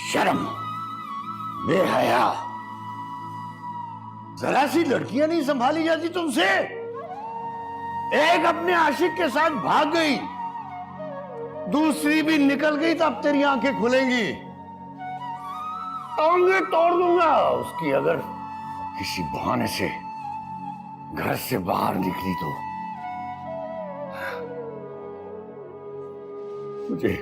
शर्म, बेहया, जरा सी लड़कियां नहीं संभाली जाती तुमसे। एक अपने आशिक के साथ भाग गई, दूसरी भी निकल गई तो अब तेरी आंखें खुलेंगी। टांगे तोड़ दूंगा उसकी अगर किसी बहाने से घर से बाहर निकली तो। मुझे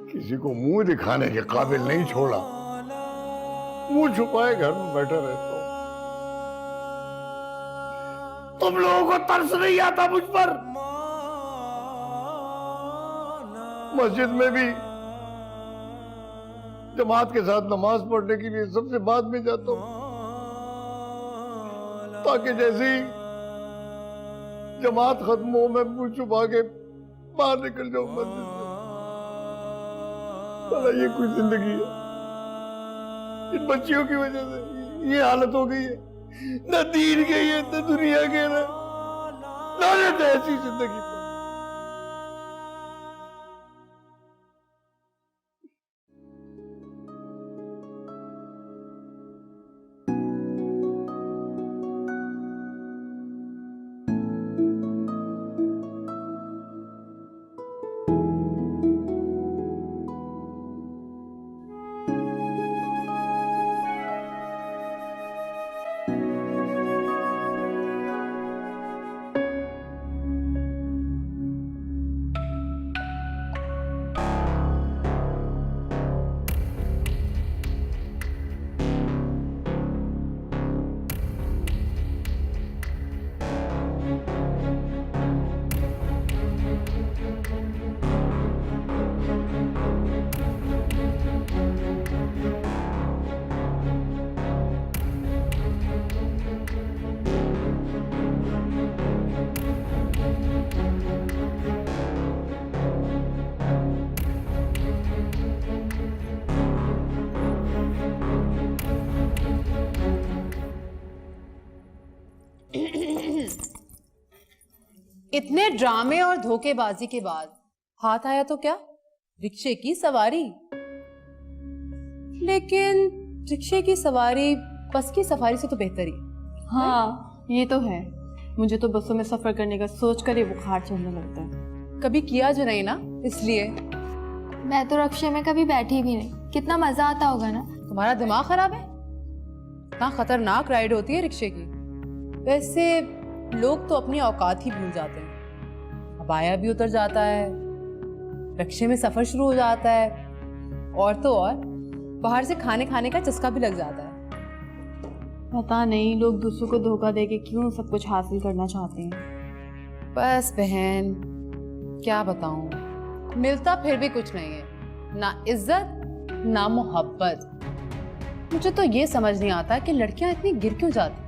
किसी को मुंह दिखाने के काबिल नहीं छोड़ा, मुंह छुपाए घर में बैठा रहता हूं। तुम लोगों को तरस नहीं आता मुझ पर? मस्जिद में भी जमात के साथ नमाज पढ़ने के लिए सबसे बाद में जाता हूं, ताकि जैसे ही जमात खत्म हो मैं मुंह छुपा के बाहर निकल जाऊं मस्जिद से। भला ये कोई जिंदगी है? इन बच्चियों की वजह से ये हालत हो गई है। न दीन के है न दुनिया के, लानत है ऐसी जिंदगी पर। इतने ड्रामे और धोखेबाजी के बाद हाथ आया तो क्या? रिक्शे की सवारी। लेकिन रिक्शे की सवारी बस की सफारी से तो बेहतर ही। हाँ ये तो है। मुझे तो बसों में सफर करने का सोचकर ही बुखार चढ़ने लगता है। कभी किया जो नहीं ना, इसलिए। मैं तो रिक्शे में कभी बैठी भी नहीं। कितना मजा आता होगा ना। तुम्हारा दिमाग खराब है? इतना खतरनाक राइड होती है रिक्शे की। वैसे लोग तो अपनी औकात ही भूल जाते हैं। अबाया भी उतर जाता है, रिक्शे में सफर शुरू हो जाता है, और तो और बाहर से खाने का चस्का भी लग जाता है। पता नहीं लोग दूसरों को धोखा देके क्यों सब कुछ हासिल करना चाहते हैं। बस बहन क्या बताऊं, मिलता फिर भी कुछ नहीं है, ना इज्जत ना मोहब्बत। मुझे तो ये समझ नहीं आता कि लड़कियां इतनी गिर क्यों जाती।